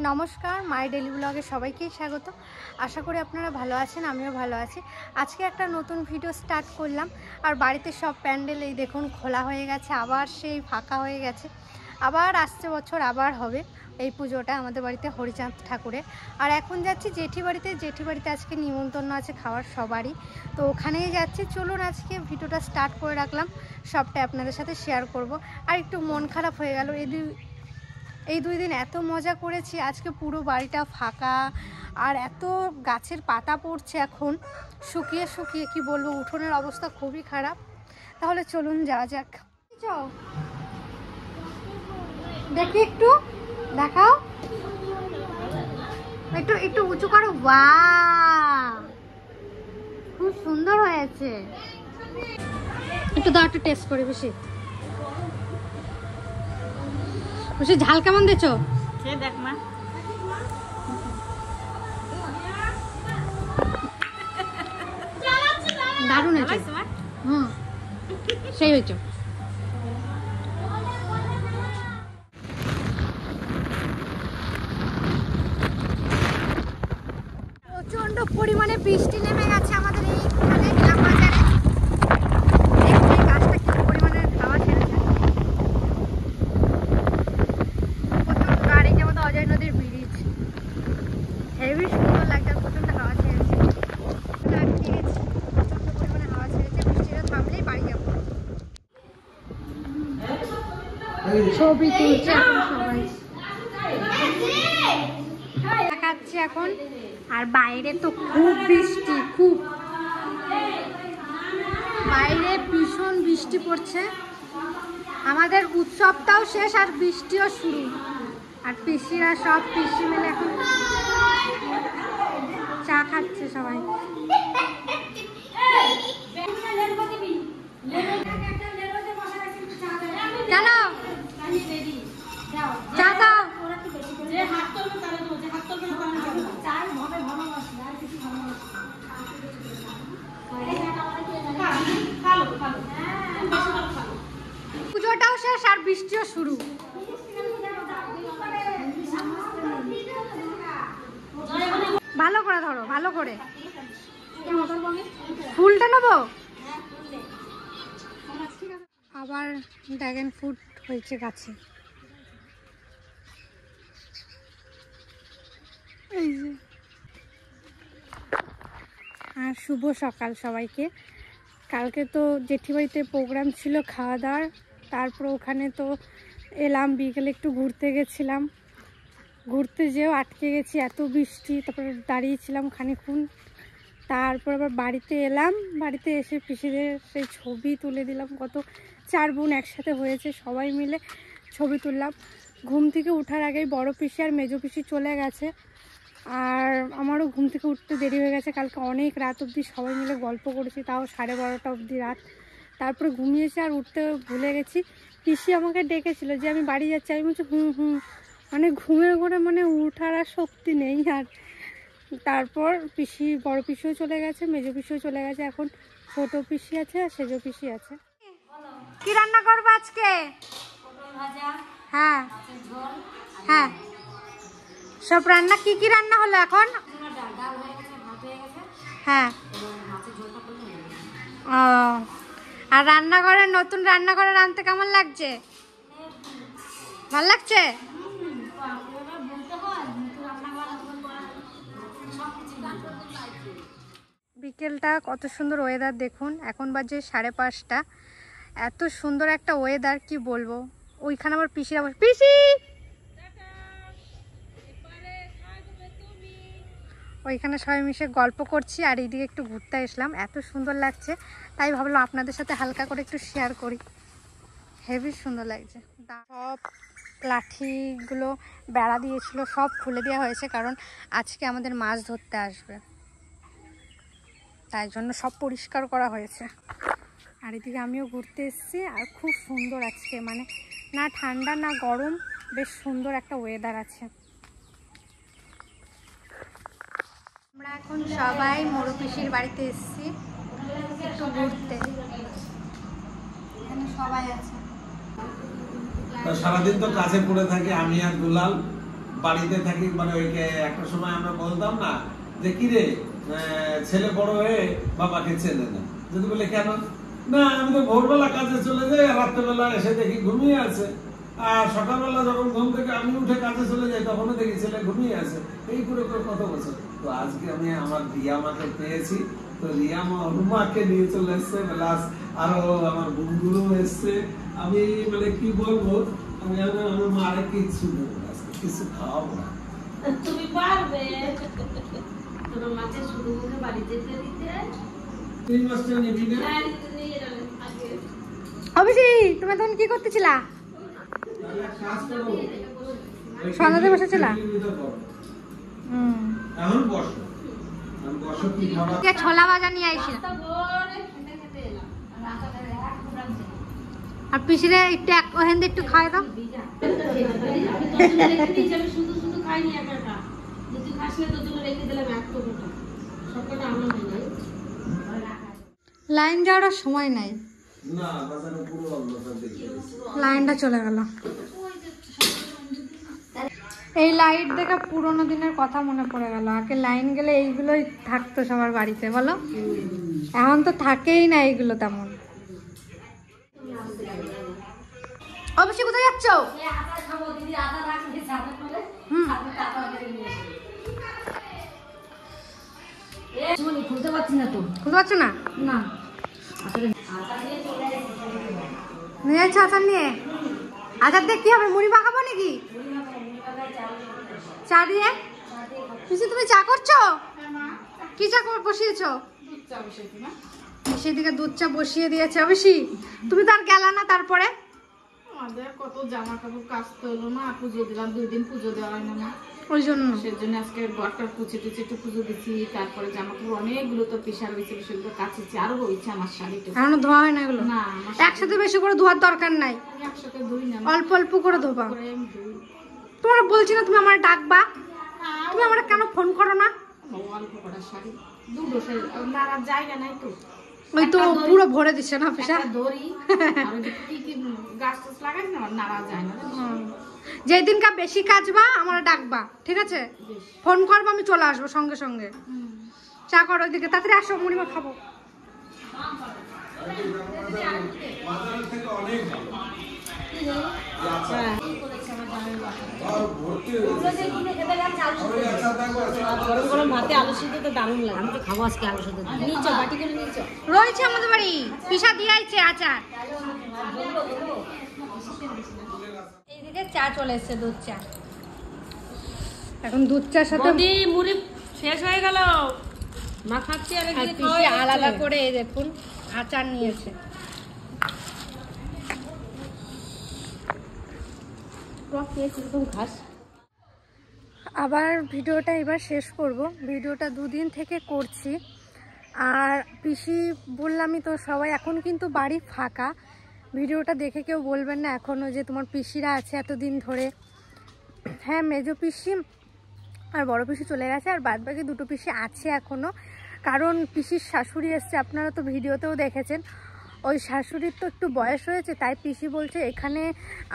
নমস্কার, মাই ডেলি ব্লগে সবাইকেই স্বাগত। আশা করি আপনারা ভালো আছেন, আমিও ভালো আছি। আজকে একটা নতুন ভিডিও স্টার্ট করলাম। আর বাড়িতে সব প্যান্ডেল এই দেখুন খোলা হয়ে গেছে, আবার সেই ফাঁকা হয়ে গেছে। আবার আসছে বছর আবার হবে এই পুজোটা আমাদের বাড়িতে হরিচাঁদ ঠাকুরের। আর এখন যাচ্ছি জেঠি বাড়িতে আজকে নিমন্ত্রণ আছে খাওয়ার সবারই, তো ওখানেই যাচ্ছি। চলুন আজকে ভিডিওটা স্টার্ট করে রাখলাম, সবটাই আপনাদের সাথে শেয়ার করব। আর একটু মন খারাপ হয়ে গেল, এই দুই দিন এত মজা করেছি, আজকে পুরো বাড়িটা ফাঁকা। আর এত গাছের পাতা পড়ছে এখন শুকিয়ে শুকিয়ে, কি বলবো, উঠোনের অবস্থা খুবই খারাপ। তাহলে চলুন যাওয়া যাক। দেখি একটু দেখাও, একটু একটু উঁচু করো। বাহ, খুব সুন্দর হয়েছে। একটু দাও, একটু টেস্ট করে। বেশি ঝাল কেমন দিয়েছো? দেখ মা, দারুণ হয়েছে। সেই হয়েছে। প্রচন্ড পরিমাণে বৃষ্টি নেমে গেছে আমাদের এইখানে গ্রাম বাজারে। গাছটা কি পরিমাণে হাওয়া ছেড়েছে, গাড়ি যেমন অজয় নদীর ব্রিজ, হেভি সুন্দর লাগছে। প্রচন্ড হাওয়া ছেড়েছে, প্রচন্ড পরিমাণে হাওয়া ছেড়েছে। বৃষ্টিটা থামলেই বাড়ি যাবো। ছবি তুলছে এখন সবাই, দেখাচ্ছে এখন। আর বাইরে তো খুব বৃষ্টি, খুব বাইরে ভীষণ বৃষ্টি পড়ছে। আমাদের উৎসবটাও শেষ আর বৃষ্টিও শুরু। আর পিসিরা সব পিসি মিলে এখন চা খাচ্ছে সবাই। কেন চা দাও? পুজোটাও শেষ আর বৃষ্টিও শুরু। ভালো করে ধরো, ভালো করে। ফুলটা নেবো আবার। ড্রাগন ফ্রুট হয়েছে গাছে। এই যে, আর শুভ সকাল সবাইকে। কালকে তো জেঠি বাড়িতে প্রোগ্রাম ছিল খাওয়া দাওয়ার, তারপর ওখানে তো এলাম, বিকেলে একটু ঘুরতে গেছিলাম। ঘুরতে যেও আটকে গেছি, এত বৃষ্টি। তারপরে দাঁড়িয়েছিলাম খানিকক্ষণ, তারপর আবার বাড়িতে এলাম। বাড়িতে এসে পিসিদের সেই ছবি তুলে দিলাম। কত 4 বোন একসাথে হয়েছে, সবাই মিলে ছবি তুললাম। ঘুম থেকে ওঠার আগেই বড় পিসি আর মেজো পিসি চলে গেছে। আর আমারও ঘুম থেকে উঠতে দেরি হয়ে গেছে। কালকে অনেক রাত অবধি সবাই মিলে গল্প করেছি, তাও 12:30 অবধি রাত। তারপরে ঘুমিয়েছি আর উঠতে ভুলে গেছি। পিসি আমাকে ডেকেছিল যে আমি বাড়ি যাচ্ছি। আমি বলছি হুম, মানে ঘুমের ঘরে মানে উঠার আর শক্তি নেই। আর তারপর পিসি, বড় পিসিও চলে গেছে, মেজো পিসিও চলে গেছে। এখন ছোট পিসি আছে আর সেজো পিসি আছে। কি রান্না করবো আজকে? হ্যাঁ হ্যাঁ, সব রান্না। কি কি রান্না হলো এখন? হ্যাঁ, ও। আর রান্নাঘরে, নতুন রান্নাঘরে রাঁধতে কেমন লাগছে? ভাল লাগছে? বিকেলটা কত সুন্দর ওয়েদার দেখুন। এখন বাজে 5:30। এত সুন্দর একটা ওয়েদার, কি বলবো। ওইখানে আমার পিসিরা, পিসি ওইখানে সবাই মিশে গল্প করছি। আর এইদিকে একটু ঘুরতে আসলাম, এত সুন্দর লাগছে, তাই ভাবলাম আপনাদের সাথে হালকা করে একটু শেয়ার করি। হেভি সুন্দর লাগছে। সব লাঠিগুলো বেড়া দিয়েছিল, সব খুলে দেওয়া হয়েছে, কারণ আজকে আমাদের মাছ ধরতে আসবে, তাই জন্য সব পরিষ্কার করা হয়েছে। আর এদিকে আমিও ঘুরতে এসেছি। আর খুব সুন্দর আজকে, মানে না ঠান্ডা না গরম, বেশ সুন্দর একটা ওয়েদার আছে। আমরা এখন সবাই মোড়ো পিসির বাড়িতে এসেছি একটু ঘুরতে। এখানে সবাই আছে। সারাদিন তো কাছে পড়ে থাকে আমি আর দুলাল, বাড়িতে থাকি, মানে ওই একটা সময় আমরা বলতাম না যে কি রে ছেলে বড় হয়ে বাবাকে চেনে না, যদি বলে কেন না, আমি তো ভোরবেলা কাজে চলে যাই আর রাত্রেবেলা এসে দেখি ঘুমিয়ে আছে, আর সকালবেলা যখন ঘুম থেকে আমি উঠে কাজে চলে যাই তখনও দেখি ছেলে ঘুমিয়ে আছে। এই করে কত বছর। তো আজকে আমি আমার রিয়া মাকে পেয়েছি, তো রিয়া মা অনুমাকে নিয়ে চলে এসছে, প্লাস আরো আমার বন্ধুরও এসছে। আমি মানে কি বলবো, আমি আমার মারে কিছু দেবো না, কিছু খাওয়াবো না। তুমি পারবে তোমার মাকে শুধু মুখে বাড়ি যেতে দিতে 3 মাসটা নিবি না? অবশ্যই। তুমি তখন কি করতেছিলা? সন্ধ্যাতে বসেছিলা? এখন বসো, বসো। কি খাবার? ছোলা ভাজা নিয়ে আইছি। আর পিসিরে একটু ওখান দিয়ে একটু খাই দাও। লাইন যাওয়ার সময় নাই, লাইনটা চলে গেল। এই লাইট দেখে পুরোনো দিনের কথা মনে পড়ে গেল। আগে লাইন গেলে এইগুলোই থাকতো সবার বাড়িতে, বলো? এখন তো থাকেই না এইগুলো তেমন। অবশ্যই কোথায় যাচ্ছ? খুলতে পারছি না তো। খুলতে পারছো না? না নিয়ে যাচ্ছ আচার নিয়ে? আচার দিয়ে কি হবে? মুড়ি মাখাবো নাকি? চা দিয়ে? পিসি তুমি চা করছো? কি চা বসিয়েছো? সেদিকে দুধ চা বসিয়ে দিয়েছে। অবশ্যই তুমি তো আর গেলা না। তারপরে আমাদের কত জামা কাপড় কাচতে হলো না, পুজো দিলাম, 2 দিন পুজো দেওয়া হয় না, ওই জন্য সেজন্য আজকে ঘরটা কুচে টুচে একটু পুজো দিচ্ছি। তারপরে জামা কাপড় অনেকগুলো তো পিসার হয়েছে, সেগুলো কাচেছি। আরো হয়েছে আমার শাড়িটা, এখনো ধোয়া হয় না এগুলো? না একসাথে বেশি করে ধোয়ার দরকার নাই, একসাথে ধুই না, অল্প অল্প করে ধোবা। তোমার বলছি না তুমি আমার ডাকবা, তুমি আমার কেন ফোন করো না? অল্প কটা শাড়ি, দুটো শাড়ি নাড়ার জায়গা নাই তো। ওই তো পুরো ভরে দিচ্ছে না পিসা। দড়ি আর কি কি গাছ টাছ লাগাই না, নাড়া যায় না। যেদিনকা বেশি কাজবা আমার ডাকবা, ঠিক আছে? ফোন করবা, আমি চলে আসবো সঙ্গে সঙ্গে। চা করো ওইদিকে, তাড়াতাড়ি আসো, মুড়ি মা খাবো। ভাতে আলু সিদ্ধ তো দারুণ লাগে, আমি তো খাবো আজকে আলু সিদ্ধ। নিচে বাটি করে নিচে রয়েছে আমাদের বাড়ি, পিসা দিয়ে আইছে আচার। এইদিকে চা চলে এসছে, দুধ চা। এখন দুধ চার সাথে মুড়ি শেষ হয়ে গেল, মা খাচ্ছি। আর পিসি আলাদা করে দেখুন আচার নিয়েছে। আবার ভিডিওটা এবার শেষ করব। ভিডিওটা 2 দিন থেকে করছি। আর পিসি বললামই তো, সবাই এখন কিন্তু বাড়ি ফাঁকা। ভিডিওটা দেখে কেউ বলবেন না এখনও যে তোমার পিসিরা আছে এতদিন ধরে। হ্যাঁ, মেজো পিসি আর বড় পিসি চলে গেছে, আর বাদ বাকি 2টো পিসি আছে এখনও। কারণ পিসির শাশুড়ি এসছে, আপনারা তো ভিডিওতেও দেখেছেন। ওই শাশুড়ির তো একটু বয়স হয়েছে, তাই পিসি বলছে এখানে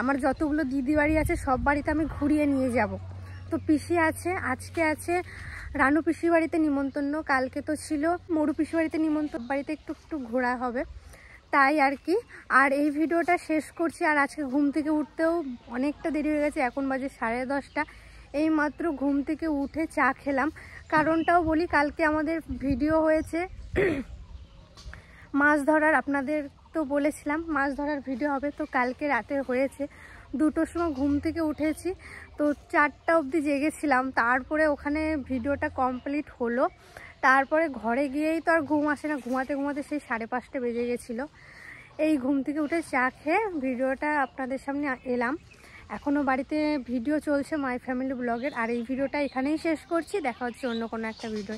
আমার যতগুলো দিদি বাড়ি আছে সব বাড়িতে আমি ঘুরিয়ে নিয়ে যাব। তো পিসি আছে, আজকে আছে রানু পিসির বাড়িতে নিমন্ত্রণ, কালকে তো ছিল মরু পিসির বাড়িতে নিমন্ত্রণ। বাড়িতে একটু একটু ঘোরা হবে, তাই আর কি। আর এই ভিডিওটা শেষ করছি। আর আজকে ঘুম থেকে উঠতেও অনেকটা দেরি হয়ে গেছে, এখন বাজে 10:30। এই মাত্র ঘুম থেকে উঠে চা খেলাম। কারণটাও বলি, কালকে আমাদের ভিডিও হয়েছে মাছ ধরার, আপনাদের তো বলেছিলাম মাছ ধরার ভিডিও হবে। তো কালকে রাতে হয়েছে 2টোর সময় ঘুম থেকে উঠেছি, তো 4টা অবধি জেগেছিলাম। তারপরে ওখানে ভিডিওটা কমপ্লিট হলো। তারপরে ঘরে গিয়েই তো আর ঘুম আসে না, ঘুমাতে ঘুমাতে সেই 5:30 বেজে গেছিলো। এই ঘুম থেকে উঠে চা খেয়ে ভিডিওটা আপনাদের সামনে এলাম। এখনও বাড়িতে ভিডিও চলছে মাই ফ্যামিলি ব্লগের। আর এই ভিডিওটা এখানেই শেষ করছি, দেখা হচ্ছে অন্য কোনো একটা ভিডিও।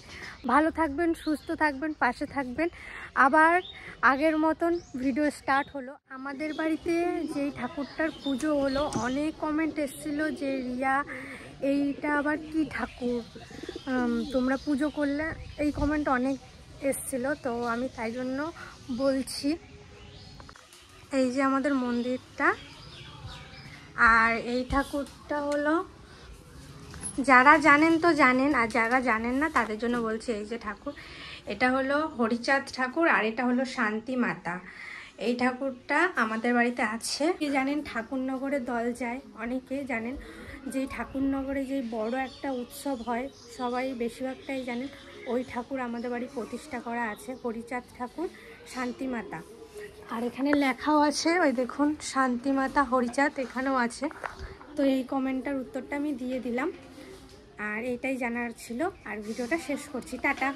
ভালো থাকবেন, সুস্থ থাকবেন, পাশে থাকবেন। আবার আগের মতন ভিডিও স্টার্ট হলো। আমাদের বাড়িতে যেই ঠাকুরটার পুজো হলো, অনেক কমেন্ট এসেছিলো যে রিয়া এইটা আবার কি ঠাকুর তোমরা পুজো করলে, এই কমেন্ট অনেক এসেছিলো। তো আমি তাই জন্য বলছি, এই যে আমাদের মন্দিরটা, আর এই ঠাকুরটা হলো যারা জানেন তো জানেন, আর যারা জানেন না তাদের জন্য বলছি। এই যে ঠাকুর, এটা হলো হরিচাঁদ ঠাকুর, আর এটা হলো শান্তি মাতা। এই ঠাকুরটা আমাদের বাড়িতে আছে। কি জানেন, ঠাকুরনগরে দল যায়, অনেকেই জানেন যে ঠাকুরনগরে যে বড় একটা উৎসব হয়, সবাই বেশিরভাগটাই জানেন। ওই ঠাকুর আমাদের বাড়ি প্রতিষ্ঠা করা আছে, হরিচাঁদ ঠাকুর, শান্তি মাতা। আর এখানে লেখাও আছে, ওই দেখুন শান্তি মাতা হরিচাঁদ এখানেও আছে। তো এই কমেন্টটার উত্তরটা আমি দিয়ে দিলাম, আর এটাই জানার ছিল। আর ভিডিওটা শেষ করছি, টাটা।